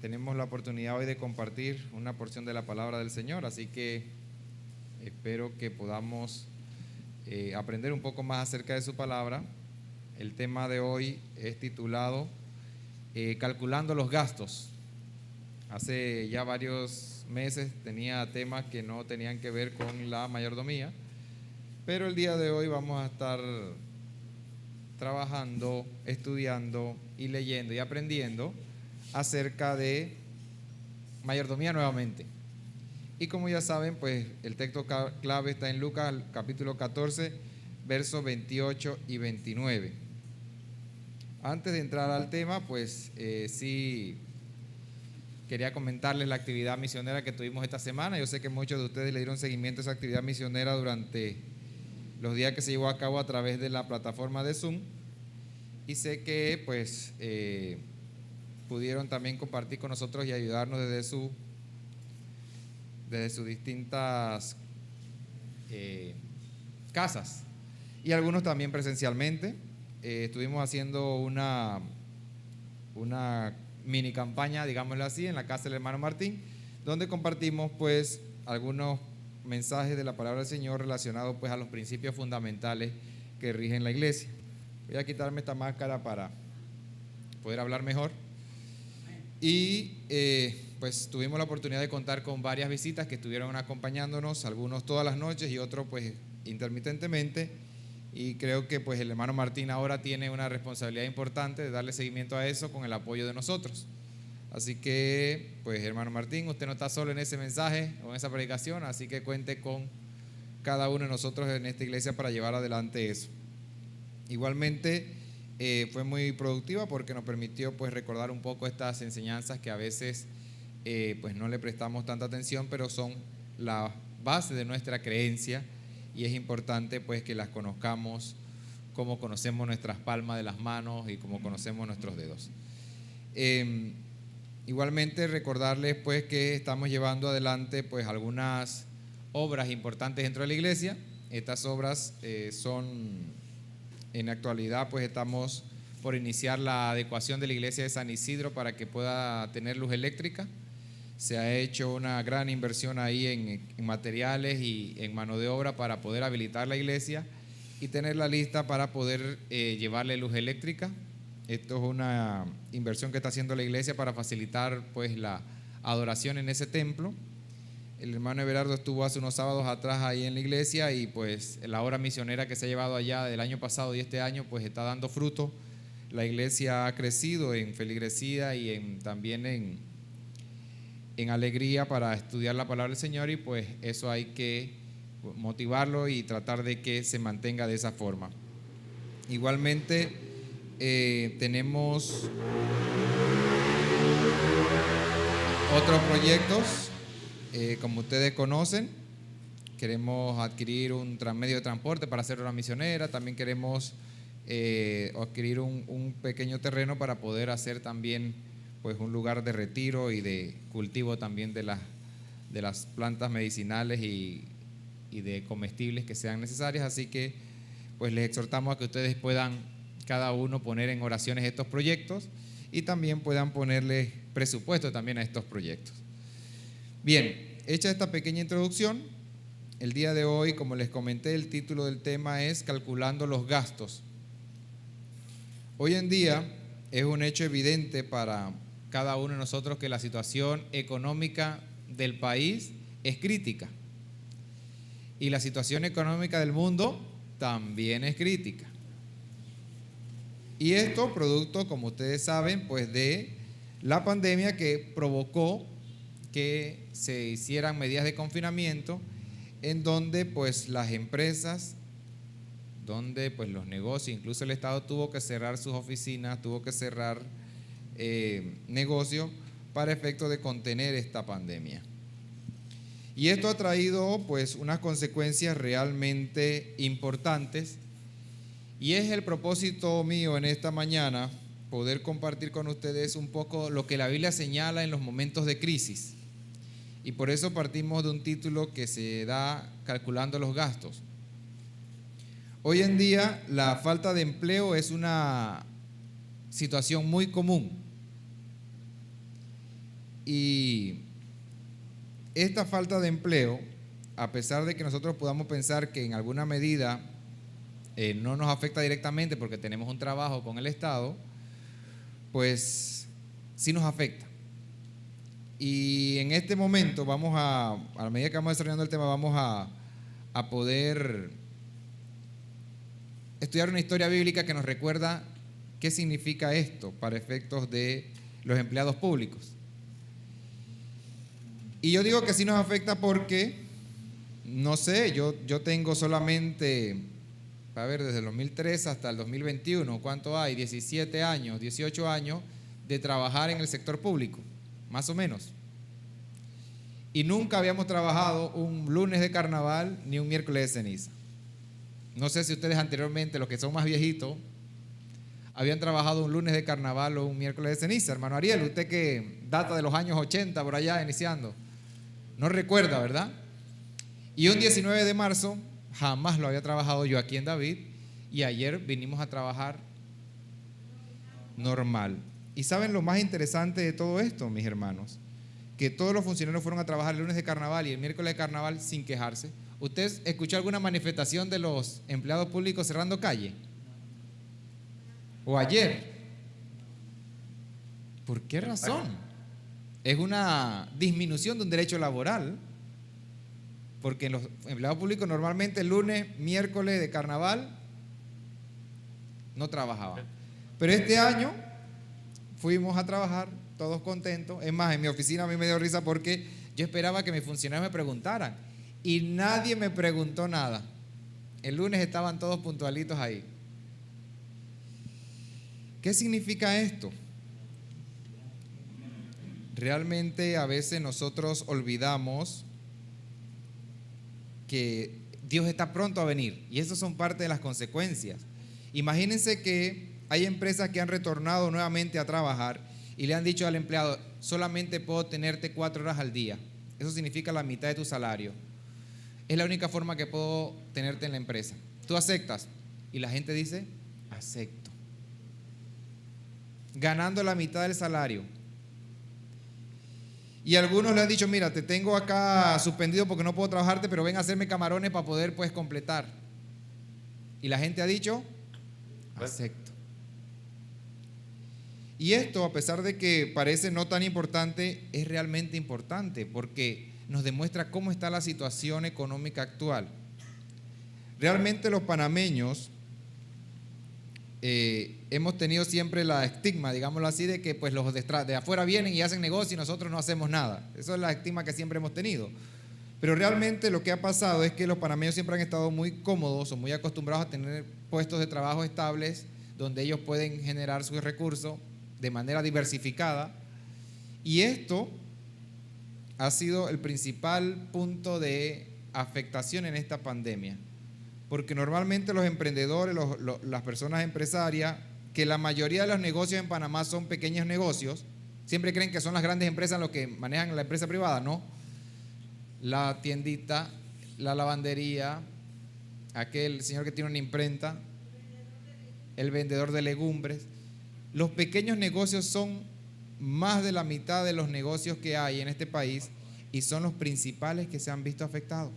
tenemos la oportunidad hoy de compartir una porción de la palabra del Señor, así que espero que podamos aprender un poco más acerca de su palabra. El tema de hoy es titulado Calculando los gastos. Hace ya varios meses tenía temas que no tenían que ver con la mayordomía, pero el día de hoy vamos a estar trabajando, estudiando y leyendo y aprendiendo acerca de mayordomía nuevamente. Y como ya saben, pues el texto clave está en Lucas capítulo 14, versos 28 y 29. Antes de entrar al tema, pues sí quería comentarles la actividad misionera que tuvimos esta semana. Yo sé que muchos de ustedes le dieron seguimiento a esa actividad misionera durante los días que se llevó a cabo a través de la plataforma de Zoom. Y sé que pues pudieron también compartir con nosotros y ayudarnos desde sus distintas casas, y algunos también presencialmente. Estuvimos haciendo una mini campaña, digámoslo así, en la casa del hermano Martín, donde compartimos pues algunos mensajes de la palabra del Señor relacionados pues a los principios fundamentales que rigen la iglesia. Voy a quitarme esta máscara para poder hablar mejor. Y pues tuvimos la oportunidad de contar con varias visitas que estuvieron acompañándonos, algunos todas las noches y otros pues intermitentemente, y creo que pues el hermano Martín ahora tiene una responsabilidad importante de darle seguimiento a eso con el apoyo de nosotros. Así que pues hermano Martín, usted no está solo en ese mensaje o en esa predicación, así que cuente con cada uno de nosotros en esta iglesia para llevar adelante eso. Igualmente fue muy productiva porque nos permitió pues recordar un poco estas enseñanzas que a veces pues no le prestamos tanta atención, pero son la base de nuestra creencia, y es importante pues que las conozcamos como conocemos nuestras palmas de las manos y como conocemos nuestros dedos. Igualmente recordarles pues que estamos llevando adelante pues algunas obras importantes dentro de la iglesia. Estas obras en la actualidad pues estamos por iniciar la adecuación de la iglesia de San Isidro para que pueda tener luz eléctrica. Se ha hecho una gran inversión ahí en materiales y en mano de obra para poder habilitar la iglesia y tenerla lista para poder llevarle luz eléctrica. Esto es una inversión que está haciendo la iglesia para facilitar pues la adoración en ese templo. El hermano Everardo estuvo hace unos sábados atrás ahí en la iglesia, y pues la obra misionera que se ha llevado allá del año pasado y este año pues está dando fruto. La iglesia ha crecido en feligresía y también en alegría para estudiar la palabra del Señor, y pues eso hay que motivarlo y tratar de que se mantenga de esa forma. Igualmente tenemos otros proyectos. Como ustedes conocen, queremos adquirir un medio de transporte para hacer una misionera. También queremos adquirir un pequeño terreno para poder hacer también pues un lugar de retiro y de cultivo también de las plantas medicinales y de comestibles que sean necesarias. Así que pues les exhortamos a que ustedes puedan cada uno poner en oraciones estos proyectos y también puedan ponerle presupuesto también a estos proyectos. Bien, hecha esta pequeña introducción, el día de hoy, como les comenté, el título del tema es Calculando los gastos. Hoy en día es un hecho evidente para cada uno de nosotros que la situación económica del país es crítica, y la situación económica del mundo también es crítica. Y esto producto, como ustedes saben, pues de la pandemia que provocó que se hicieran medidas de confinamiento, en donde pues las empresas, donde pues los negocios, incluso el Estado tuvo que cerrar sus oficinas, tuvo que cerrar negocios para efecto de contener esta pandemia. Y esto ha traído pues unas consecuencias realmente importantes, y es el propósito mío en esta mañana poder compartir con ustedes un poco lo que la Biblia señala en los momentos de crisis. Y por eso partimos de un título que se da Calculando los gastos. Hoy en día la falta de empleo es una situación muy común, Y esta falta de empleo, a pesar de que nosotros podamos pensar que en alguna medida no nos afecta directamente porque tenemos un trabajo con el Estado, pues sí nos afecta. Y en este momento a la medida que vamos desarrollando el tema, vamos a poder estudiar una historia bíblica que nos recuerda qué significa esto para efectos de los empleados públicos. Y yo digo que sí nos afecta porque, no sé, yo tengo solamente, a ver, desde el 2003 hasta el 2021, ¿cuánto hay? 17 años, 18 años de trabajar en el sector público, más o menos. Y nunca habíamos trabajado un lunes de carnaval ni un miércoles de ceniza. No sé si ustedes anteriormente, los que son más viejitos, habían trabajado un lunes de carnaval o un miércoles de ceniza. Hermano Ariel, usted que data de los años 80 por allá iniciando, no recuerda, ¿verdad? Y un 19 de marzo jamás lo había trabajado yo aquí en David, y ayer vinimos a trabajar normal. ¿Y saben lo más interesante de todo esto, mis hermanos? Que todos los funcionarios fueron a trabajar el lunes de carnaval y el miércoles de carnaval sin quejarse. ¿Usted escuchó alguna manifestación de los empleados públicos cerrando calle? ¿O ayer? ¿Por qué razón? Es una disminución de un derecho laboral, porque los empleados públicos normalmente el lunes, miércoles de carnaval no trabajaban. Pero este año fuimos a trabajar todos contentos. Es más, en mi oficina a mí me dio risa porque yo esperaba que mis funcionarios me preguntaran y nadie me preguntó nada. El lunes estaban todos puntualitos ahí. ¿Qué significa esto? Realmente a veces nosotros olvidamos que Dios está pronto a venir, y eso son parte de las consecuencias. Imagínense que hay empresas que han retornado nuevamente a trabajar y le han dicho al empleado: solamente puedo tenerte 4 horas al día. Eso significa la mitad de tu salario. Es la única forma que puedo tenerte en la empresa. ¿Tú aceptas? Y la gente dice: acepto. Ganando la mitad del salario. Y algunos le han dicho: mira, te tengo acá suspendido porque no puedo trabajarte, pero ven a hacerme camarones para poder pues completar. Y la gente ha dicho: acepto. Y esto, a pesar de que parece no tan importante, es realmente importante porque nos demuestra cómo está la situación económica actual. Realmente los panameños hemos tenido siempre la estigma, digámoslo así, de que pues los de afuera vienen y hacen negocio y nosotros no hacemos nada. Eso es la estigma que siempre hemos tenido. Pero realmente lo que ha pasado es que los panameños siempre han estado muy cómodos o muy acostumbrados a tener puestos de trabajo estables donde ellos pueden generar sus recursos de manera diversificada, y esto ha sido el principal punto de afectación en esta pandemia, porque normalmente los emprendedores, las personas empresarias, que la mayoría de los negocios en Panamá son pequeños negocios, siempre creen que son las grandes empresas los que manejan la empresa privada. No, la tiendita, la lavandería, aquel señor que tiene una imprenta, el vendedor de legumbres. Los pequeños negocios son más de la mitad de los negocios que hay en este país y son los principales que se han visto afectados.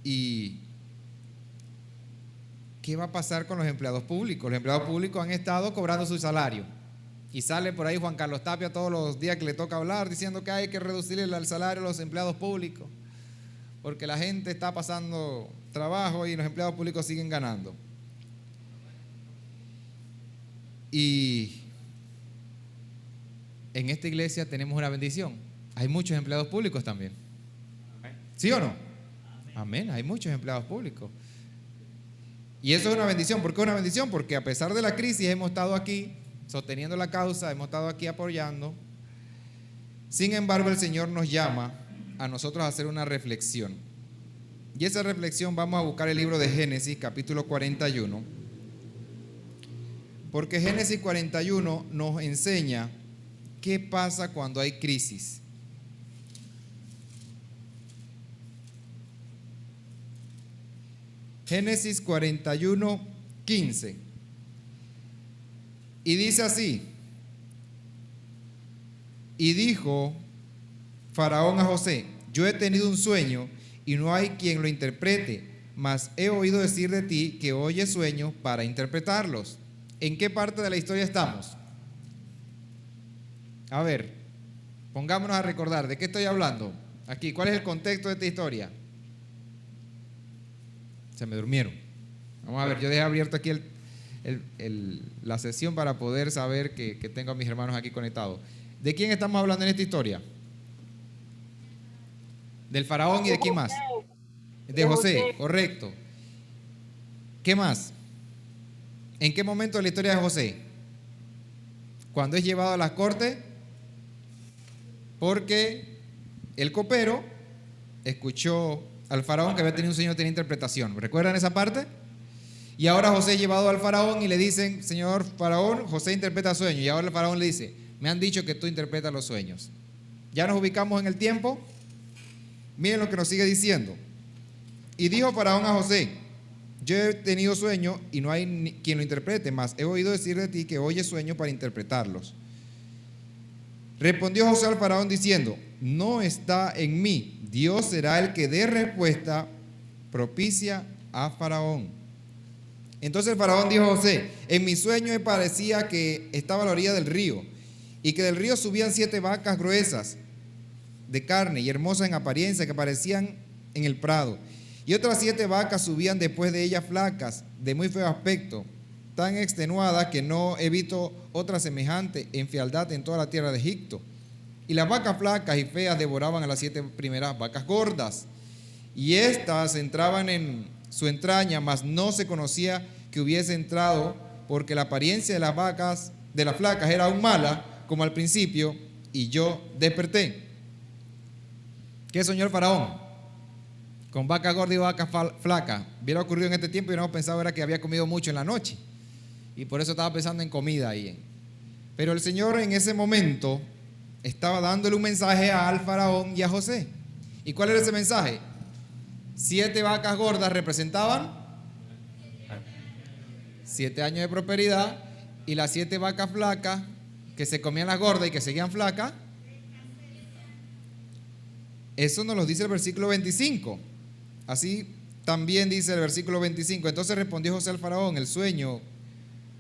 ¿Y qué va a pasar con los empleados públicos? Los empleados públicos han estado cobrando su salario y sale por ahí Juan Carlos Tapia todos los días que le toca hablar diciendo que hay que reducirle el salario a los empleados públicos porque la gente está pasando trabajo y los empleados públicos siguen ganando. Y en esta iglesia tenemos una bendición. Hay muchos empleados públicos también. ¿Sí o no? Amén. Hay muchos empleados públicos. Y eso es una bendición. ¿Por qué una bendición? Porque a pesar de la crisis hemos estado aquí sosteniendo la causa, hemos estado aquí apoyando. Sin embargo, el Señor nos llama a nosotros a hacer una reflexión. Y esa reflexión vamos a buscar el libro de Génesis, capítulo 41. Porque Génesis 41 nos enseña qué pasa cuando hay crisis. Génesis 41, 15. Y dice así: Y dijo Faraón a José: yo he tenido un sueño y no hay quien lo interprete, mas he oído decir de ti que oyes sueños para interpretarlos. ¿En qué parte de la historia estamos? A ver, pongámonos a recordar, ¿de qué estoy hablando? Aquí, ¿cuál es el contexto de esta historia? Se me durmieron. Vamos a ver, yo dejé abierto aquí la sesión para poder saber que tengo a mis hermanos aquí conectados. ¿De quién estamos hablando en esta historia? Del faraón y de quién más. De José, correcto. ¿Qué más? ¿En qué momento de la historia de José? Cuando es llevado a las cortes, porque el copero escuchó al faraón que había tenido un sueño, tenía interpretación. ¿Recuerdan esa parte? Y ahora José es llevado al faraón y le dicen: señor faraón, José interpreta sueños. Y ahora el faraón le dice: me han dicho que tú interpretas los sueños. Ya nos ubicamos en el tiempo. Miren lo que nos sigue diciendo. Y dijo Faraón a José: yo he tenido sueño y no hay quien lo interprete, mas he oído decir de ti que oyes sueños para interpretarlos. Respondió José al faraón diciendo: no está en mí, Dios será el que dé respuesta propicia a Faraón. Entonces el faraón dijo a José: en mi sueño me parecía que estaba a la orilla del río, y que del río subían 7 vacas gruesas de carne y hermosas en apariencia, que aparecían en el prado, y otras 7 vacas subían después de ellas flacas, de muy feo aspecto, tan extenuadas que no he visto otra semejante en fealdad en toda la tierra de Egipto. Y las vacas flacas y feas devoraban a las 7 primeras vacas gordas, y éstas entraban en su entraña, mas no se conocía que hubiese entrado, porque la apariencia de las vacas, de las flacas, era aún mala, como al principio, y yo desperté. ¿Qué soñó el faraón? Con vaca gorda y vaca flaca. Hubiera ocurrido en este tiempo y no pensaba era que había comido mucho en la noche. Y por eso estaba pensando en comida ahí. Pero el Señor en ese momento estaba dándole un mensaje al faraón y a José. ¿Y cuál era ese mensaje? 7 vacas gordas representaban 7 años de prosperidad, y las 7 vacas flacas que se comían las gordas y que seguían flacas. Eso nos lo dice el versículo 25. Así también dice el versículo 25. Entonces respondió José al faraón: el sueño,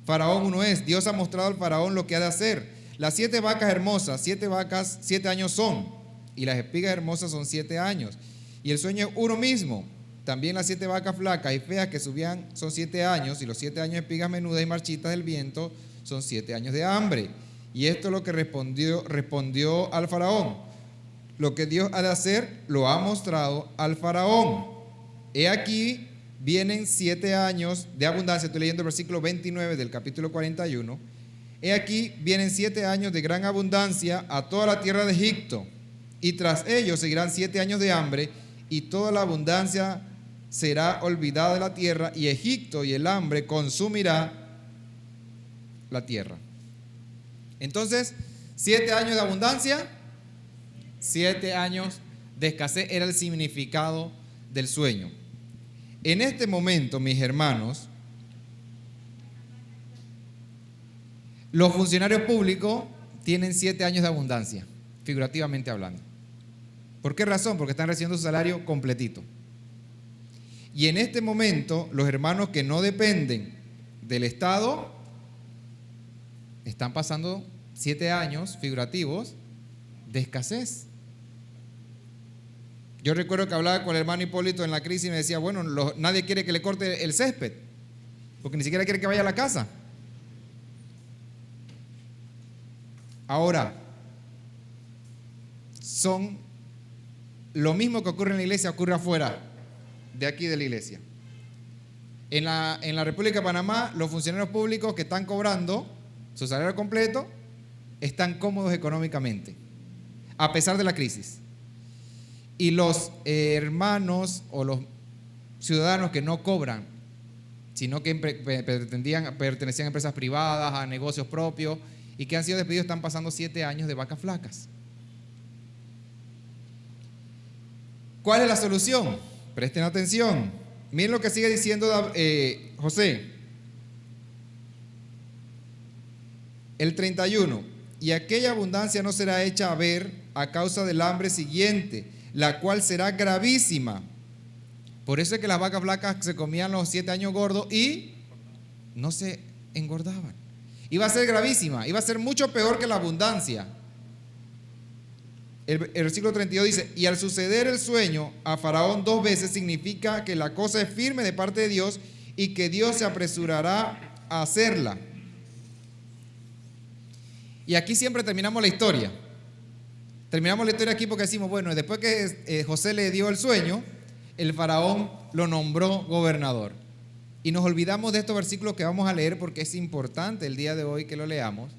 Faraón, uno es. Dios ha mostrado al faraón lo que ha de hacer. Las 7 vacas hermosas, 7 vacas, 7 años son, y las espigas hermosas son 7 años. Y el sueño es uno mismo. También las 7 vacas flacas y feas que subían son 7 años, y los 7 años de espigas menudas y marchitas del viento son 7 años de hambre. Y esto es lo que respondió al faraón: lo que Dios ha de hacer lo ha mostrado al faraón. He aquí vienen 7 años de abundancia. Estoy leyendo el versículo 29 del capítulo 41. He aquí vienen 7 años de gran abundancia a toda la tierra de Egipto, y tras ellos seguirán 7 años de hambre, y toda la abundancia será olvidada de la tierra, y Egipto y el hambre consumirá la tierra. Entonces, 7 años de abundancia, 7 años de escasez era el significado del sueño. En este momento, mis hermanos, los funcionarios públicos tienen 7 años de abundancia, figurativamente hablando. ¿Por qué razón? Porque están recibiendo su salario completito. Y en este momento, los hermanos que no dependen del Estado están pasando 7 años figurativos de escasez. Yo recuerdo que hablaba con el hermano Hipólito en la crisis y me decía: bueno, nadie quiere que le corte el césped, porque ni siquiera quiere que vaya a la casa. Ahora, son lo mismo que ocurre en la iglesia, ocurre afuera de aquí de la iglesia. En la República de Panamá, los funcionarios públicos que están cobrando su salario completo están cómodos económicamente, a pesar de la crisis. Y los hermanos o los ciudadanos que no cobran, sino que pertenecían a empresas privadas, a negocios propios, y que han sido despedidos, están pasando 7 años de vacas flacas. ¿Cuál es la solución? Presten atención. Miren lo que sigue diciendo José. El 31. y aquella abundancia no será hecha a ver a causa del hambre siguiente, la cual será gravísima. Por eso es que las vacas flacas se comían los 7 años gordos y no se engordaban. Iba a ser gravísima, iba a ser mucho peor que la abundancia. El versículo 32 dice, y al suceder el sueño a Faraón 2 veces significa que la cosa es firme de parte de Dios y que Dios se apresurará a hacerla. Y aquí siempre terminamos la historia. Terminamos la historia aquí porque decimos, bueno, después que José le dio el sueño, el faraón lo nombró gobernador. Y nos olvidamos de estos versículos que vamos a leer porque es importante el día de hoy que lo leamos,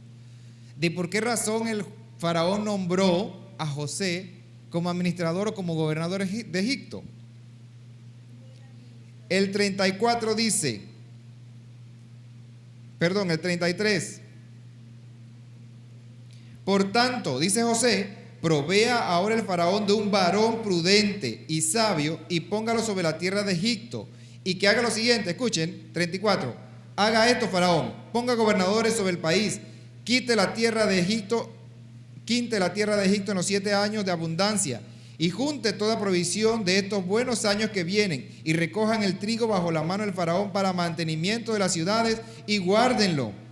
de por qué razón el faraón nombró a José como administrador o como gobernador de Egipto. El 34 dice, perdón, el 33. Por tanto, dice José, provea ahora el faraón de un varón prudente y sabio y póngalo sobre la tierra de Egipto y que haga lo siguiente, escuchen, 34, haga esto faraón, ponga gobernadores sobre el país, quite la tierra de Egipto en los 7 años de abundancia y junte toda provisión de estos buenos años que vienen y recojan el trigo bajo la mano del faraón para mantenimiento de las ciudades y guárdenlo.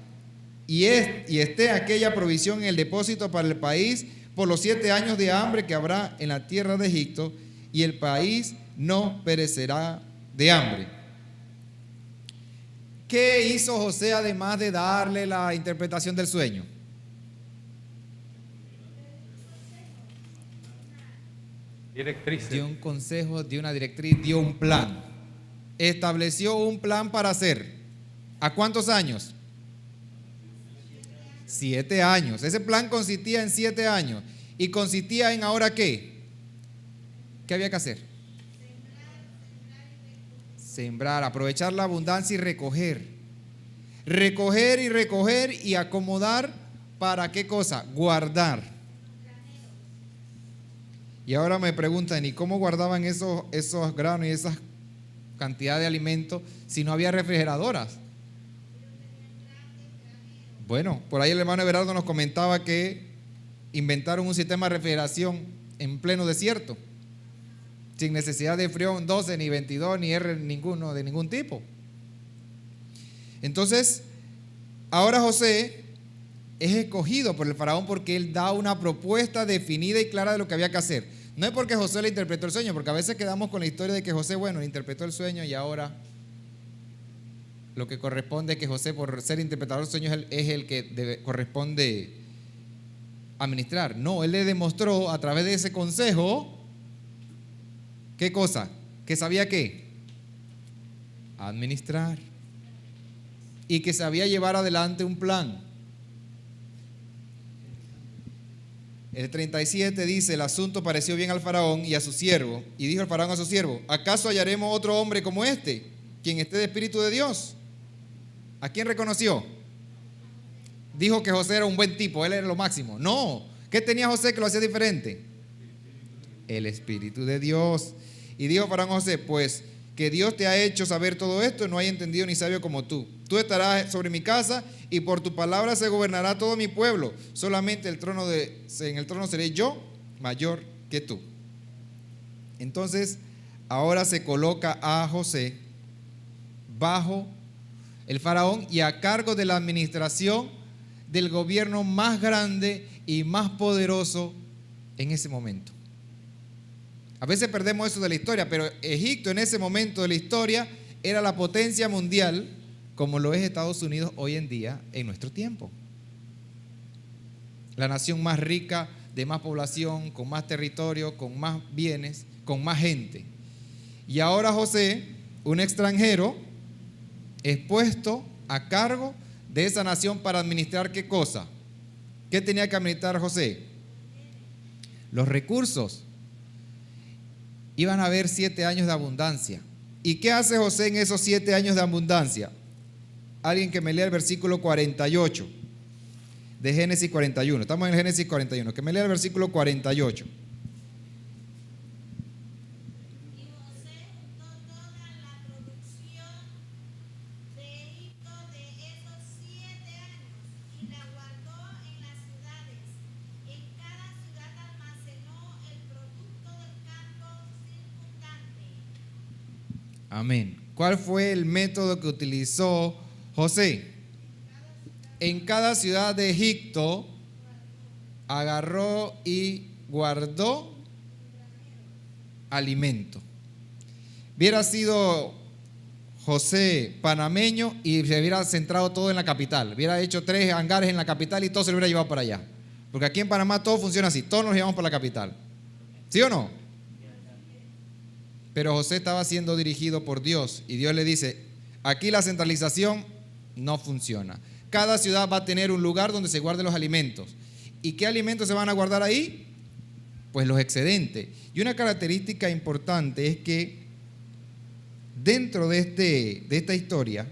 Y esté aquella provisión en el depósito para el país por los 7 años de hambre que habrá en la tierra de Egipto, y el país no perecerá de hambre. ¿Qué hizo José además de darle la interpretación del sueño? Directrices. Dio un consejo, dio una directriz, dio un plan. Estableció un plan para hacer. ¿A cuántos años? 7 años. Ese plan consistía en 7 años. ¿Y consistía en ahora qué? ¿Qué había que hacer? Sembrar, aprovechar la abundancia y recoger. Recoger y recoger y acomodar. ¿Para qué cosa? Guardar. Y ahora me preguntan, ¿y cómo guardaban esos granos y esa cantidad de alimentos si no había refrigeradoras? Bueno, por ahí el hermano Everardo nos comentaba que inventaron un sistema de refrigeración en pleno desierto, sin necesidad de Freon 12, ni 22, ni R ninguno, de ningún tipo. Entonces, ahora José es escogido por el faraón porque él da una propuesta definida y clara de lo que había que hacer. No es porque José le interpretó el sueño, porque a veces quedamos con la historia de que José, bueno, le interpretó el sueño y ahora lo que corresponde es que José, por ser interpretador de sueños, es el que corresponde administrar. No, él le demostró a través de ese consejo, ¿qué cosa? Que sabía qué, administrar, y que sabía llevar adelante un plan. El 37 dice, el asunto pareció bien al faraón y a su siervo, y dijo el faraón a su siervo, ¿acaso hallaremos otro hombre como este, quien esté de espíritu de Dios? ¿A quién reconoció? Dijo que José era un buen tipo, él era lo máximo. No, ¿qué tenía José que lo hacía diferente? El espíritu de Dios. Y dijo faraón a José, pues que Dios te ha hecho saber todo esto, no hay entendido ni sabio como tú. Tú estarás sobre mi casa y por tu palabra se gobernará todo mi pueblo. Solamente en el trono seré yo mayor que tú. Entonces, ahora se coloca a José bajo el faraón y a cargo de la administración del gobierno más grande y más poderoso en ese momento. A veces perdemos eso de la historia, pero Egipto en ese momento de la historia era la potencia mundial como lo es Estados Unidos hoy en día en nuestro tiempo. La nación más rica, de más población, con más territorio, con más bienes, con más gente. Y ahora José, un extranjero, es puesto a cargo de esa nación para administrar ¿qué cosa? ¿Qué tenía que administrar José? Los recursos. Iban a haber 7 años de abundancia. ¿Y qué hace José en esos 7 años de abundancia? Alguien que me lea el versículo 48 de Génesis 41. Estamos en el Génesis 41. Que me lea el versículo 48. Amén. ¿Cuál fue el método que utilizó José? En cada ciudad de Egipto agarró y guardó alimento. Hubiera sido José panameño y se hubiera centrado todo en la capital. Hubiera hecho 3 hangares en la capital y todo se lo hubiera llevado para allá. Porque aquí en Panamá todo funciona así, todos nos llevamos para la capital. ¿Sí o no? Pero José estaba siendo dirigido por Dios y Dios le dice, aquí la centralización no funciona. Cada ciudad va a tener un lugar donde se guarden los alimentos. ¿Y qué alimentos se van a guardar ahí? Pues los excedentes. Y una característica importante es que dentro de esta historia,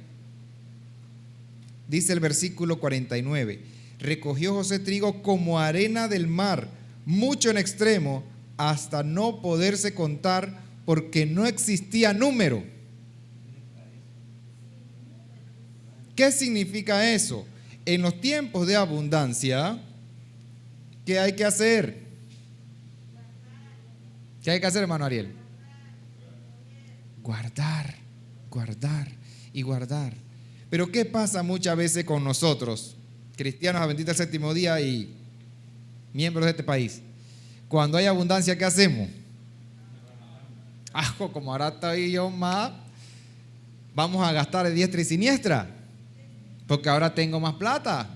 dice el versículo 49, recogió José trigo como arena del mar, mucho en extremo, hasta no poderse contar porque no existía número. ¿Qué significa eso? En los tiempos de abundancia, ¿qué hay que hacer? ¿Qué hay que hacer, hermano Ariel? Guardar, guardar y guardar. Pero ¿qué pasa muchas veces con nosotros, cristianos adventistas del séptimo día y miembros de este país? Cuando hay abundancia, ¿qué hacemos? Como ahora estoy yo más, vamos a gastar de diestra y siniestra, porque ahora tengo más plata.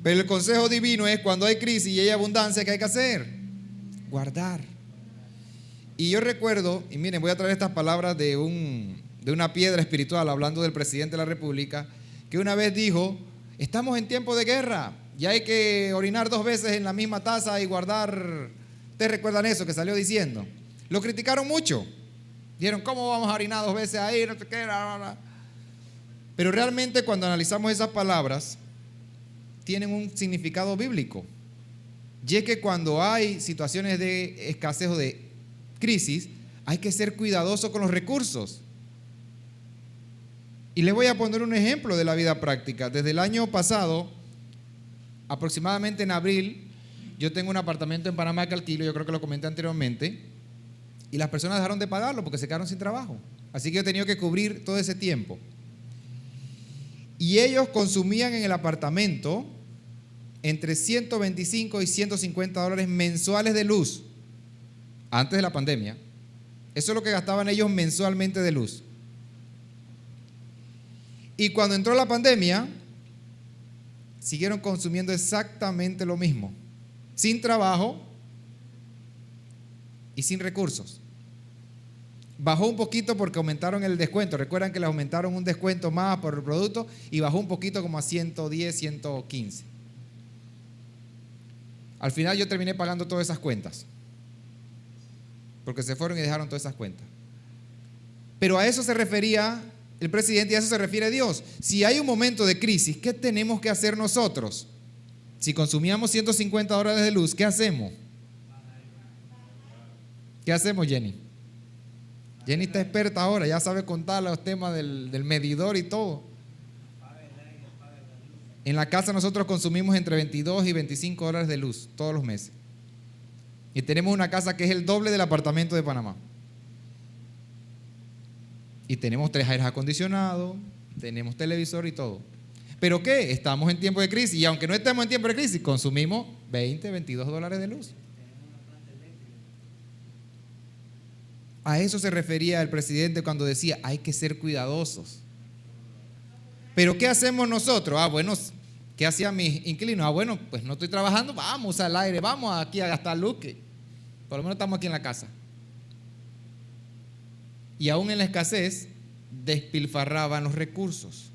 Pero el consejo divino es cuando hay crisis y hay abundancia, ¿qué hay que hacer? Guardar. Y yo recuerdo, y miren, voy a traer estas palabras de una piedra espiritual, hablando del presidente de la República, que una vez dijo, estamos en tiempo de guerra, ya hay que orinar 2 veces en la misma taza y guardar. ¿Ustedes recuerdan eso que salió diciendo? Lo criticaron mucho. Dijeron, ¿cómo vamos a orinar 2 veces ahí? No sé qué, bla, bla, bla. Pero realmente cuando analizamos esas palabras, tienen un significado bíblico. Y es que cuando hay situaciones de escasez o de crisis, hay que ser cuidadoso con los recursos. Y les voy a poner un ejemplo de la vida práctica. Desde el año pasado, aproximadamente en abril, yo tengo un apartamento en Panamá que alquilo, yo creo que lo comenté anteriormente, y las personas dejaron de pagarlo porque se quedaron sin trabajo. Así que yo he tenido que cubrir todo ese tiempo. Y ellos consumían en el apartamento entre 125 y 150 dólares mensuales de luz, antes de la pandemia. Eso es lo que gastaban ellos mensualmente de luz. Y cuando entró la pandemia, siguieron consumiendo exactamente lo mismo, sin trabajo y sin recursos. Bajó un poquito porque aumentaron el descuento. Recuerdan que les aumentaron un descuento más por el producto y bajó un poquito como a 110, 115. Al final yo terminé pagando todas esas cuentas, porque se fueron y dejaron todas esas cuentas. Pero a eso se refería el presidente y a eso se refiere Dios. Si hay un momento de crisis, ¿qué tenemos que hacer nosotros? Si consumíamos 150 dólares de luz, ¿qué hacemos? ¿Qué hacemos, Jenny? Jenny está experta ahora, ya sabe contar los temas del medidor y todo. En la casa nosotros consumimos entre 22 y 25 dólares de luz todos los meses. Y tenemos una casa que es el doble del apartamento de Panamá. Y tenemos 3 aires acondicionados, tenemos televisor y todo. ¿Pero qué? Estamos en tiempo de crisis. Y aunque no estemos en tiempo de crisis, consumimos 20, 22 dólares de luz. A eso se refería el presidente cuando decía, hay que ser cuidadosos. ¿Pero qué hacemos nosotros? Bueno, ¿qué hacían mis inquilinos? Bueno, pues no estoy trabajando, vamos al aire, vamos aquí a gastar luz, que por lo menos estamos aquí en la casa. Y aún en la escasez, despilfarraban los recursos.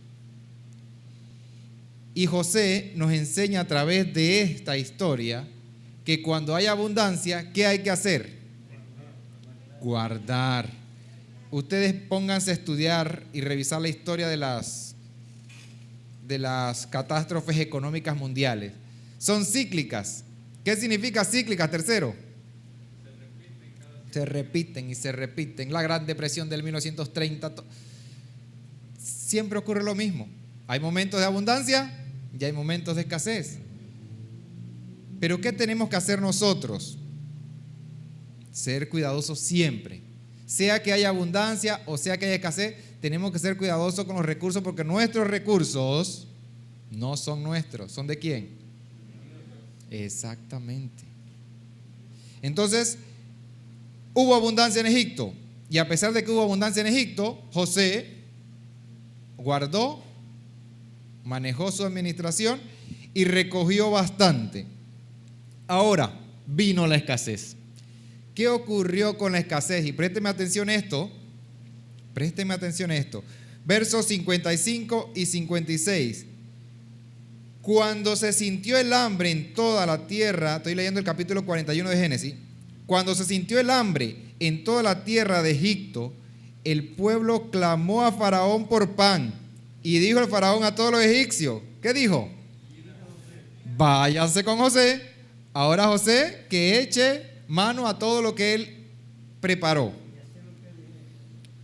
Y José nos enseña a través de esta historia que cuando hay abundancia, ¿qué hay que hacer? Guardar. Ustedes pónganse a estudiar y revisar la historia de las catástrofes económicas mundiales. Son cíclicas. ¿Qué significa cíclicas? Tercero. Se repiten y se repiten. La Gran Depresión del 1930. Siempre ocurre lo mismo. Hay momentos de abundancia y hay momentos de escasez. Pero ¿qué tenemos que hacer nosotros? Ser cuidadosos siempre. sea que haya abundancia o sea que haya escasez, tenemos que ser cuidadosos con los recursos porque nuestros recursos no son nuestros. ¿Son de quién? Exactamente. Entonces, hubo abundancia en Egipto. Y a pesar de que hubo abundancia en Egipto, José guardó, manejó su administración y recogió bastante. Ahora vino la escasez. ¿Qué ocurrió con la escasez? Y présteme atención a esto. Présteme atención a esto. Versos 55 y 56. Cuando se sintió el hambre en toda la tierra, estoy leyendo el capítulo 41 de Génesis. Cuando se sintió el hambre en toda la tierra de Egipto, el pueblo clamó a Faraón por pan. Y dijo el Faraón a todos los egipcios, ¿qué dijo? Váyanse con José. Ahora José que eche mano a todo lo que él preparó.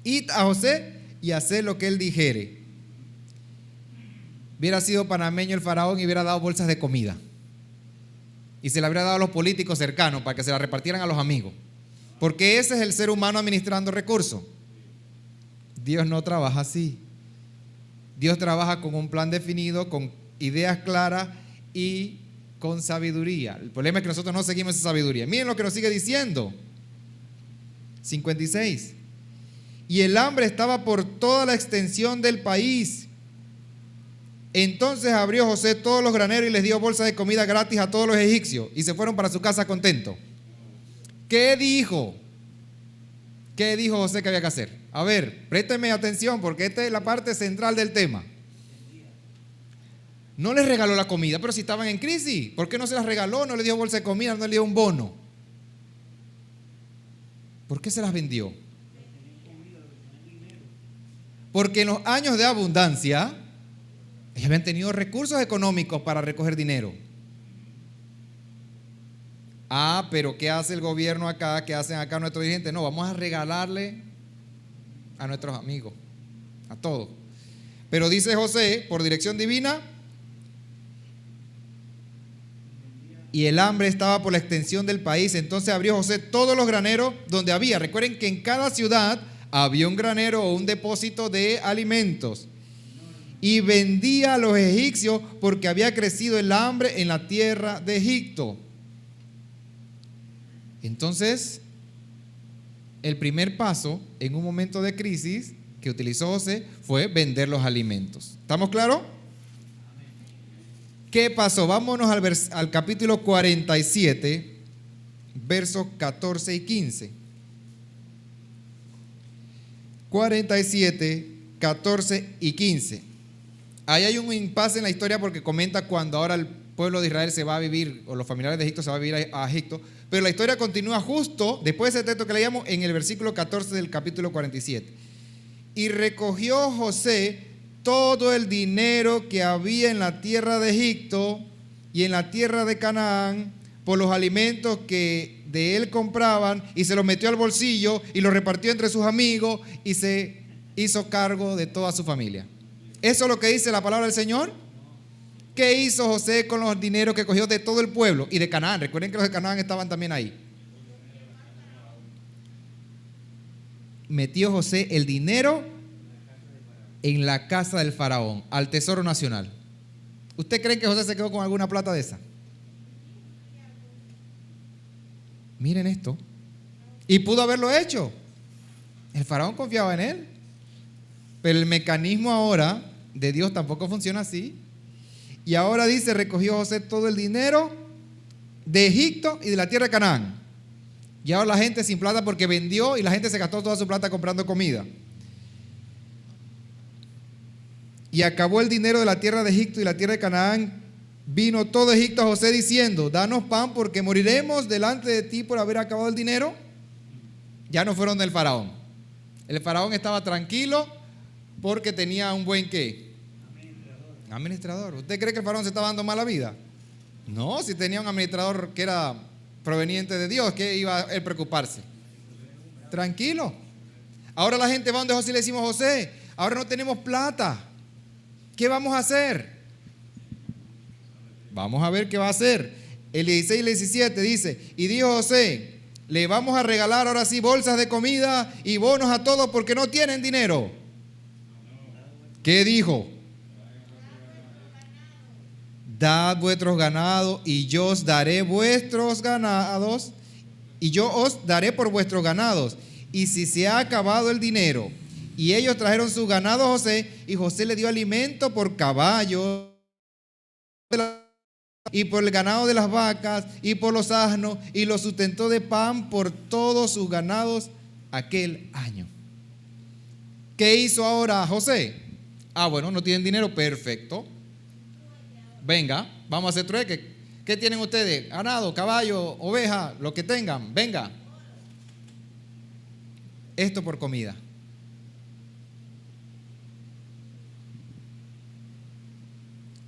Id a José y haced lo que él dijere. Hubiera sido panameño el Faraón y hubiera dado bolsas de comida. Y se le habría dado a los políticos cercanos para que se la repartieran a los amigos. Porque ese es el ser humano administrando recursos. Dios no trabaja así. Dios trabaja con un plan definido, con ideas claras y con sabiduría. El problema es que nosotros no seguimos esa sabiduría. Miren lo que nos sigue diciendo. 56. Y el hambre estaba por toda la extensión del país. Entonces abrió José todos los graneros y les dio bolsas de comida gratis a todos los egipcios y se fueron para su casa contentos. ¿Qué dijo? ¿Qué dijo José que había que hacer? A ver, présteme atención porque esta es la parte central del tema. No les regaló la comida, pero si estaban en crisis, ¿por qué no se las regaló? No le dio bolsa de comida, no le dio un bono. ¿Por qué se las vendió? Porque en los años de abundancia ellos habían tenido recursos económicos para recoger dinero. Ah, pero ¿qué hace el gobierno acá? ¿Qué hacen acá nuestros dirigentes? No, vamos a regalarle a nuestros amigos, a todos. Pero dice José, por dirección divina, y el hambre estaba por la extensión del país. Entonces abrió José todos los graneros donde había. Recuerden que en cada ciudad había un granero o un depósito de alimentos. Y vendía a los egipcios porque había crecido el hambre en la tierra de Egipto. Entonces, el primer paso en un momento de crisis que utilizó José fue vender los alimentos. ¿Estamos claros? ¿Qué pasó? Vámonos al capítulo 47, versos 14 y 15. 47, 14 y 15. Ahí hay un impasse en la historia porque comenta cuando ahora el pueblo de Israel se va a vivir, o los familiares de Egipto se va a vivir a Egipto, pero la historia continúa justo después de ese texto que leíamos en el versículo 14 del capítulo 47. Y recogió José todo el dinero que había en la tierra de Egipto y en la tierra de Canaán por los alimentos que de él compraban y se los metió al bolsillo y los repartió entre sus amigos y se hizo cargo de toda su familia. ¿Eso es lo que dice la palabra del Señor? ¿Qué hizo José con los dineros que cogió de todo el pueblo y de Canaán? Recuerden que los de Canaán estaban también ahí. Metió José el dinero en la casa del faraón, al tesoro nacional. ¿Usted cree que José se quedó con alguna plata de esa? Miren esto. Y pudo haberlo hecho. El faraón confiaba en él. Pero el mecanismo ahora de Dios tampoco funciona así. Y ahora dice, recogió José todo el dinero de Egipto y de la tierra de Canaán. Y ahora la gente sin plata porque vendió y la gente se gastó toda su plata comprando comida. Y acabó el dinero de la tierra de Egipto y la tierra de Canaán. Vino todo Egipto a José diciendo, danos pan porque moriremos delante de ti por haber acabado el dinero. Ya no fueron del faraón. El faraón estaba tranquilo porque tenía un buen ¿qué? Administrador. ¿Usted cree que el faraón se estaba dando mala vida? No, si tenía un administrador que era proveniente de Dios, ¿qué iba a él preocuparse? Tranquilo. Ahora la gente va donde José y le decimos, José, ahora no tenemos plata. ¿Qué vamos a hacer? Vamos a ver qué va a hacer. El 16 y el 17 dice, y dijo José, Le vamos a regalar ahora sí bolsas de comida y bonos a todos porque no tienen dinero. ¿Qué dijo? Dad vuestros ganados y yo os daré vuestros ganados y yo os daré por vuestros ganados. Y si se ha acabado el dinero, y ellos trajeron su ganado a José, y José le dio alimento por caballos y por el ganado de las vacas y por los asnos, y los sustentó de pan por todos sus ganados aquel año. ¿Qué hizo ahora José? Bueno, no tienen dinero, perfecto. Venga, vamos a hacer trueque. ¿Qué tienen ustedes? Ganado, caballo, oveja, lo que tengan, venga. Esto por comida.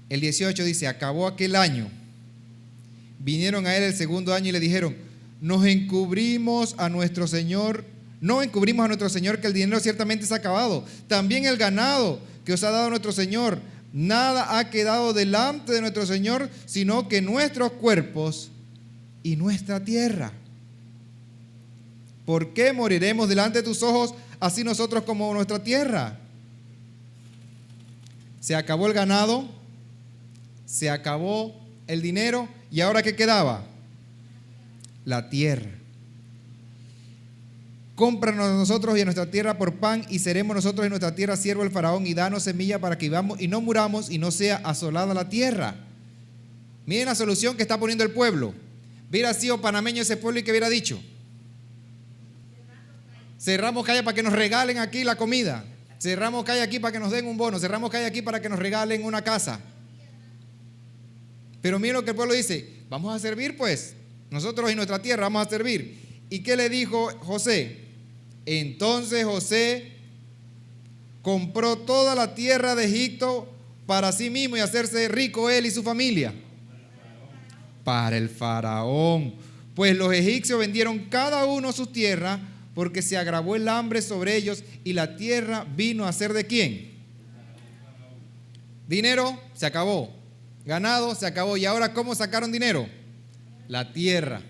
El 18 dice, acabó aquel año. Vinieron a él el segundo año y le dijeron, no encubrimos a nuestro Señor que el dinero ciertamente se ha acabado. También el ganado que os ha dado nuestro Señor. Nada ha quedado delante de nuestro Señor, sino que nuestros cuerpos y nuestra tierra. ¿Por qué moriremos delante de tus ojos, así nosotros como nuestra tierra? Se acabó el ganado, se acabó el dinero, ¿y ahora qué quedaba? La tierra. Cómpranos a nosotros y a nuestra tierra por pan, y seremos nosotros en nuestra tierra siervo del faraón, y danos semilla para que vivamos y no muramos y no sea asolada la tierra. Miren la solución que está poniendo el pueblo. Hubiera sido panameño ese pueblo y que hubiera dicho: cerramos calle para que nos regalen aquí la comida, cerramos calle aquí para que nos den un bono, cerramos calle aquí para que nos regalen una casa. Pero miren lo que el pueblo dice: vamos a servir pues, nosotros y nuestra tierra vamos a servir. ¿Y qué le dijo José? Entonces José compró toda la tierra de Egipto para sí mismo y hacerse rico él y su familia. Para el faraón. Pues los egipcios vendieron cada uno sus tierras, porque se agravó el hambre sobre ellos, y la tierra vino a ser ¿de quién? Dinero se acabó, ganado se acabó. ¿Y ahora cómo sacaron dinero? La tierra.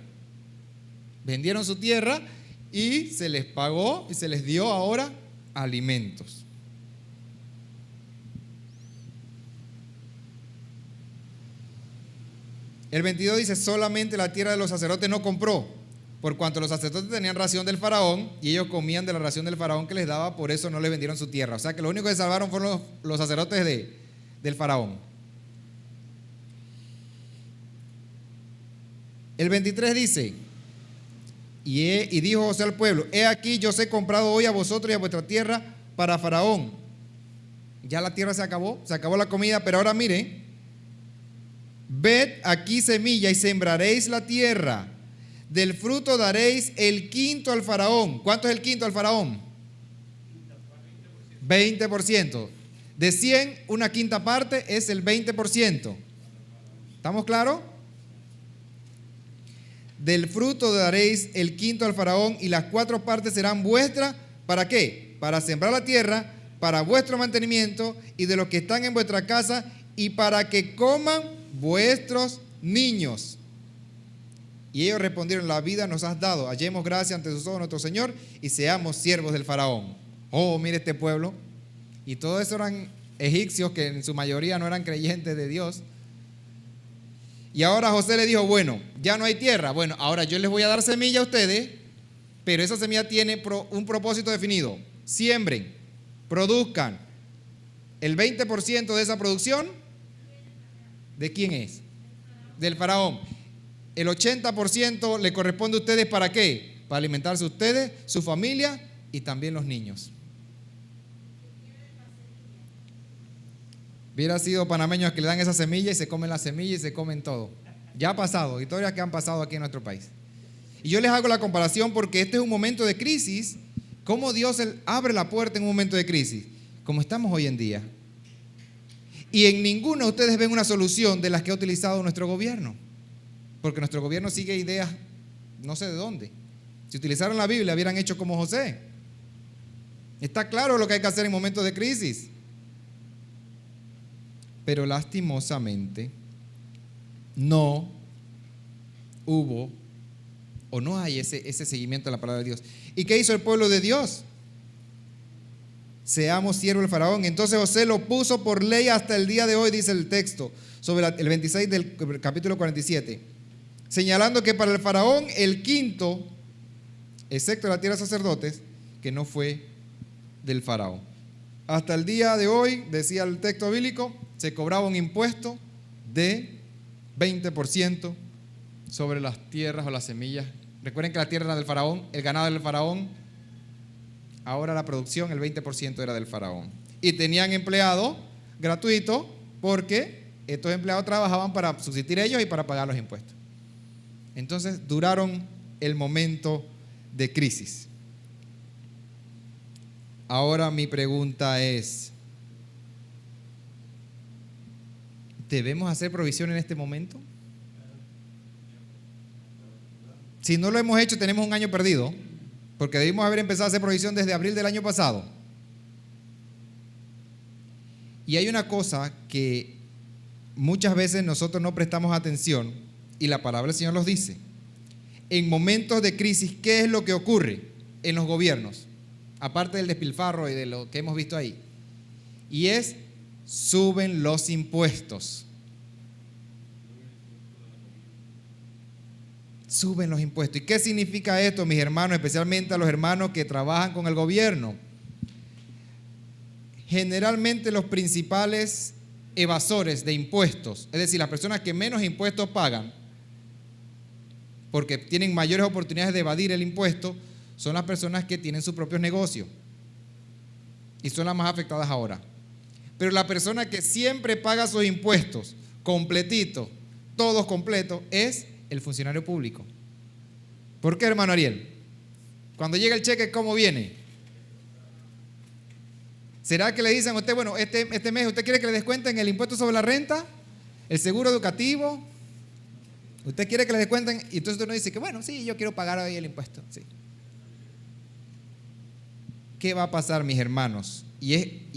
Vendieron su tierra y se les pagó y se les dio ahora alimentos. El 22 dice: solamente la tierra de los sacerdotes no compró, por cuanto los sacerdotes tenían ración del faraón y ellos comían de la ración del faraón que les daba, por eso no les vendieron su tierra. O sea que lo único que salvaron fueron los sacerdotes del faraón. El 23 dice: y dijo José al pueblo: he aquí, yo os he comprado hoy a vosotros y a vuestra tierra para faraón. Ya la tierra se acabó la comida, pero ahora miren: ved aquí semilla y sembraréis la tierra, del fruto daréis el quinto al faraón. ¿Cuánto es el quinto al faraón? 20%. De 100, una quinta parte es el 20%. ¿Estamos claros? Del fruto daréis el quinto al faraón, y las 4 partes serán vuestras. ¿Para qué? Para sembrar la tierra, para vuestro mantenimiento y de los que están en vuestra casa, y para que coman vuestros niños. Y ellos respondieron: la vida nos has dado, hallemos gracia ante tus ojos nuestro Señor, y seamos siervos del faraón. Oh, mire este pueblo. Y todos esos eran egipcios que en su mayoría no eran creyentes de Dios. Y ahora José le dijo: bueno, ya no hay tierra. Bueno, ahora yo les voy a dar semilla a ustedes, pero esa semilla tiene un propósito definido. Siembren, produzcan. El 20% de esa producción, ¿de quién es? Del faraón. El 80% le corresponde a ustedes. ¿Para qué? Para alimentarse ustedes, su familia y también los niños. Hubiera sido panameños que le dan esa semilla y se comen la semilla y se comen todo. Ya ha pasado, historias que han pasado aquí en nuestro país. Y yo les hago la comparación porque este es un momento de crisis. ¿Cómo Dios abre la puerta en un momento de crisis? Como estamos hoy en día. Y en ninguno de ustedes ven una solución de las que ha utilizado nuestro gobierno. Porque nuestro gobierno sigue ideas no sé de dónde. Si utilizaran la Biblia, hubieran hecho como José. Está claro lo que hay que hacer en momentos de crisis. Pero lastimosamente no hubo o no hay ese seguimiento de la palabra de Dios. ¿Y qué hizo el pueblo de Dios? Seamos siervos del faraón. Entonces José lo puso por ley hasta el día de hoy, dice el texto, sobre el 26 del capítulo 47, señalando que para el faraón el quinto, excepto la tierra de sacerdotes, que no fue del faraón. Hasta el día de hoy, decía el texto bíblico, se cobraba un impuesto de 20% sobre las tierras o las semillas. Recuerden que la tierra era del faraón, el ganado era del faraón. Ahora la producción, el 20% era del faraón. Y tenían empleados gratuitos porque estos empleados trabajaban para subsistir ellos y para pagar los impuestos. Entonces duraron el momento de crisis. Ahora mi pregunta es, ¿debemos hacer provisión en este momento? Si no lo hemos hecho, tenemos un año perdido, porque debimos haber empezado a hacer provisión desde abril del año pasado. Y hay una cosa que muchas veces nosotros no prestamos atención, y la palabra del Señor los dice. En momentos de crisis, ¿qué es lo que ocurre en los gobiernos? Aparte del despilfarro y de lo que hemos visto ahí. Y es, suben los impuestos. Suben los impuestos. ¿Y qué significa esto, mis hermanos? Especialmente a los hermanos que trabajan con el gobierno. Generalmente los principales evasores de impuestos, es decir, las personas que menos impuestos pagan, porque tienen mayores oportunidades de evadir el impuesto, son las personas que tienen sus propios negocios y son las más afectadas ahora. Pero la persona que siempre paga sus impuestos completitos, todos completos, es el funcionario público. ¿Por qué, hermano Ariel? Cuando llega el cheque, ¿cómo viene? ¿Será que le dicen a usted, bueno, este mes usted quiere que le descuenten el impuesto sobre la renta, el seguro educativo? ¿Usted quiere que le descuenten? Y entonces usted no dice que bueno, sí, yo quiero pagar hoy el impuesto. Sí. ¿Qué va a pasar, mis hermanos? Y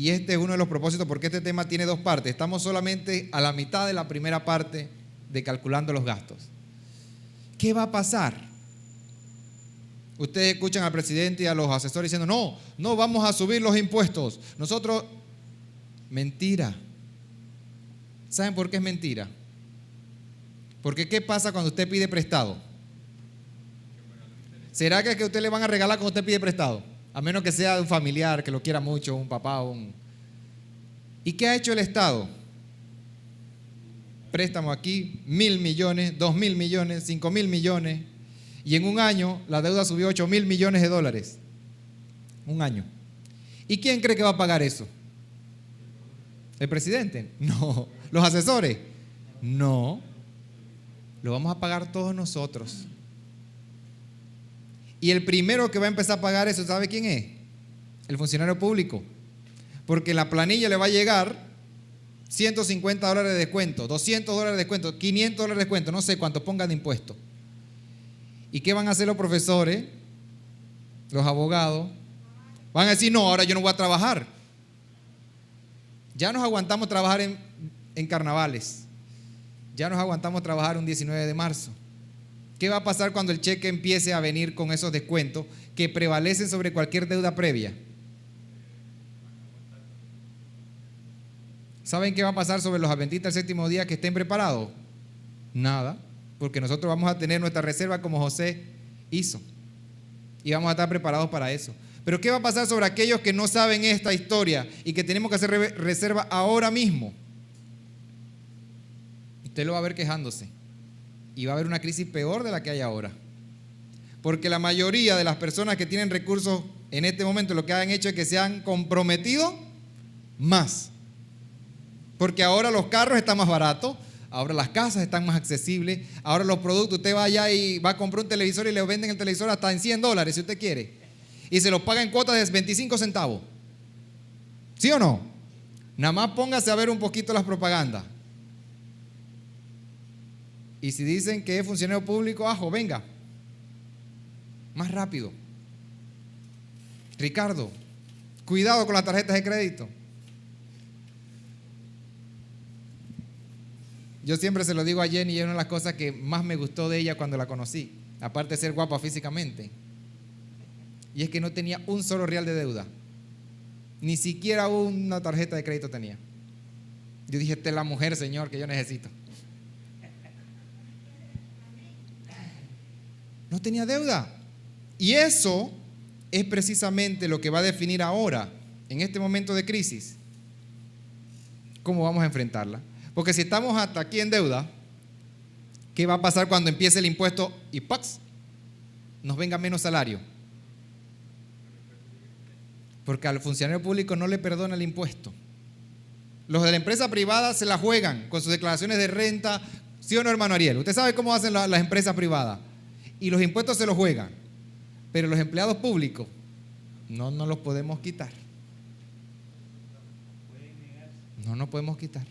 este es uno de los propósitos, porque este tema tiene dos partes. Estamos solamente a la mitad de la primera parte de calculando los gastos. ¿Qué va a pasar? Ustedes escuchan al presidente y a los asesores diciendo, no vamos a subir los impuestos. Nosotros, mentira. ¿Saben por qué es mentira? Porque ¿qué pasa cuando usted pide prestado? ¿Será que usted le van a regalar cuando usted pide prestado? A menos que sea de un familiar que lo quiera mucho, un papá o un... ¿Y qué ha hecho el Estado? Préstamo aquí, 1.000 millones, 2.000 millones, 5.000 millones. Y en un año la deuda subió 8.000 millones de dólares. Un año. ¿Y quién cree que va a pagar eso? ¿El presidente? No. ¿Los asesores? No. Lo vamos a pagar todos nosotros. Y el primero que va a empezar a pagar eso, ¿sabe quién es? El funcionario público. Porque en la planilla le va a llegar $150 de descuento, $200 de descuento, $500 de descuento, no sé cuánto pongan de impuesto. ¿Y qué van a hacer los profesores, los abogados? Van a decir, no, ahora yo no voy a trabajar. Ya nos aguantamos trabajar en carnavales. Ya nos aguantamos trabajar un 19 de marzo. ¿Qué va a pasar cuando el cheque empiece a venir con esos descuentos que prevalecen sobre cualquier deuda previa? ¿Saben qué va a pasar sobre los adventistas del séptimo día que estén preparados? Nada, porque nosotros vamos a tener nuestra reserva como José hizo y vamos a estar preparados para eso. Pero ¿qué va a pasar sobre aquellos que no saben esta historia y que tenemos que hacer reserva ahora mismo? Usted lo va a ver quejándose y va a haber una crisis peor de la que hay ahora. Porque la mayoría de las personas que tienen recursos en este momento lo que han hecho es que se han comprometido más. Porque ahora los carros están más baratos, ahora las casas están más accesibles, ahora los productos, usted va allá y va a comprar un televisor y le venden el televisor hasta en $100 si usted quiere. Y se los paga en cuotas de 25 centavos. ¿Sí o no? Nada más póngase a ver un poquito las propagandas. Y si dicen que es funcionario público, ajo, venga. Más rápido. Ricardo, cuidado con las tarjetas de crédito. Yo siempre se lo digo a Jenny y es una de las cosas que más me gustó de ella cuando la conocí. aparte de ser guapa físicamente. Y es que no tenía un solo real de deuda. Ni siquiera una tarjeta de crédito tenía. Yo dije, esta es la mujer, Señor, que yo necesito. No tenía deuda. Y eso es precisamente lo que va a definir ahora, en este momento de crisis, cómo vamos a enfrentarla. Porque si estamos hasta aquí en deuda, ¿qué va a pasar cuando empiece el impuesto y ¡pax! Nos venga menos salario? Porque al funcionario público no le perdona el impuesto. Los de la empresa privada se la juegan con sus declaraciones de renta. ¿Sí o no, hermano Ariel? Usted sabe cómo hacen las empresas privadas. Y los impuestos se los juegan. Pero los empleados públicos no nos los podemos quitar. No nos podemos quitar.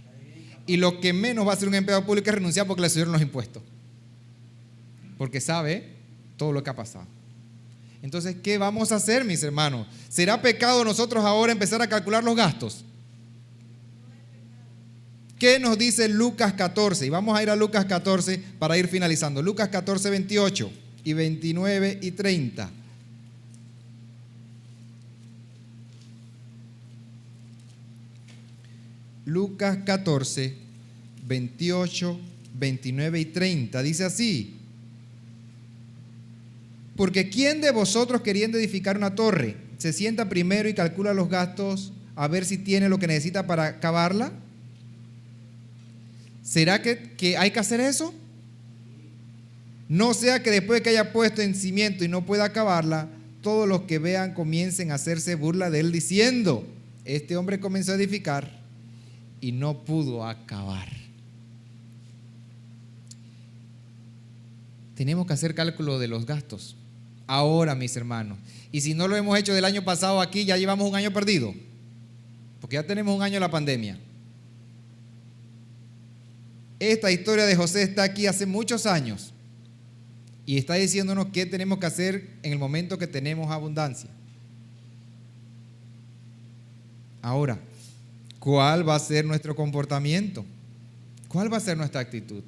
Y lo que menos va a hacer un empleado público es renunciar porque le subieron los impuestos. Porque sabe todo lo que ha pasado. Entonces, ¿qué vamos a hacer, mis hermanos? ¿Será pecado nosotros ahora empezar a calcular los gastos? ¿Qué nos dice Lucas 14? Y vamos a ir a Lucas 14 para ir finalizando. Lucas 14, 28 y 29 y 30. Lucas 14, 28, 29 y 30. Dice así: porque ¿quién de vosotros, queriendo edificar una torre, se sienta primero y calcula los gastos a ver si tiene lo que necesita para acabarla? ¿Será que hay que hacer eso? No sea que después de que haya puesto en cimiento y no pueda acabarla, todos los que vean comiencen a hacerse burla de él diciendo: este hombre comenzó a edificar y no pudo acabar. Tenemos que hacer cálculo de los gastos ahora, mis hermanos. Y si no lo hemos hecho del año pasado aquí, ya llevamos un año perdido, porque ya tenemos un año de la pandemia. Esta historia de José está aquí hace muchos años y está diciéndonos qué tenemos que hacer en el momento que tenemos abundancia. Ahora, ¿cuál va a ser nuestro comportamiento? ¿Cuál va a ser nuestra actitud?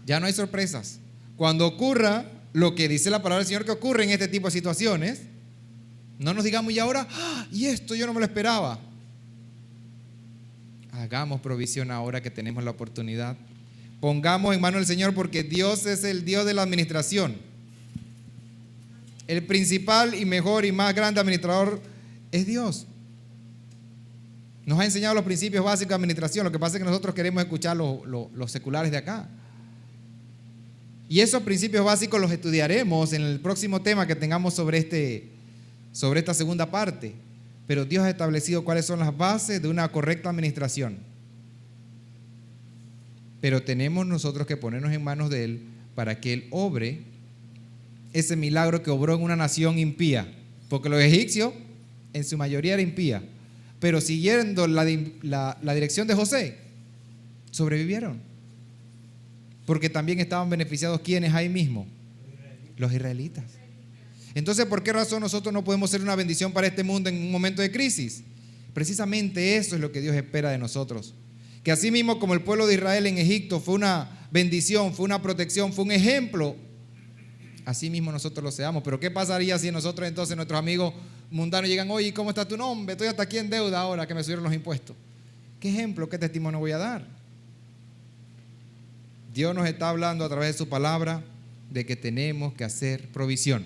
Ya no hay sorpresas. Cuando ocurra lo que dice la palabra del Señor que ocurre en este tipo de situaciones, no nos digamos y ahora, y esto yo no me lo esperaba. Hagamos provisión ahora que tenemos la oportunidad. Pongamos en manos del Señor, porque Dios es el Dios de la administración. El principal y mejor y más grande administrador es Dios. Nos ha enseñado los principios básicos de administración. Lo que pasa es que nosotros queremos escuchar los seculares de acá. Y esos principios básicos los estudiaremos en el próximo tema que tengamos sobre esta segunda parte. Pero Dios ha establecido cuáles son las bases de una correcta administración. Pero tenemos nosotros que ponernos en manos de Él para que Él obre ese milagro que obró en una nación impía. Porque los egipcios en su mayoría eran impía. Pero siguiendo la dirección de José, sobrevivieron. Porque también estaban beneficiados, ¿quiénes ahí mismo? Los israelitas. Entonces, ¿por qué razón nosotros no podemos ser una bendición para este mundo en un momento de crisis? Precisamente eso es lo que Dios espera de nosotros. Que así mismo como el pueblo de Israel en Egipto fue una bendición, fue una protección, fue un ejemplo, así mismo nosotros lo seamos. Pero ¿qué pasaría si nosotros entonces, nuestros amigos mundanos llegan: oye, ¿cómo está tu nombre? Estoy hasta aquí en deuda ahora que me subieron los impuestos. ¿Qué ejemplo, qué testimonio voy a dar? Dios nos está hablando a través de su palabra de que tenemos que hacer provisión.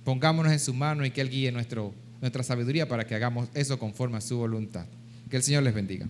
Pongámonos en su mano y que Él guíe nuestra sabiduría para que hagamos eso conforme a su voluntad. Que el Señor les bendiga.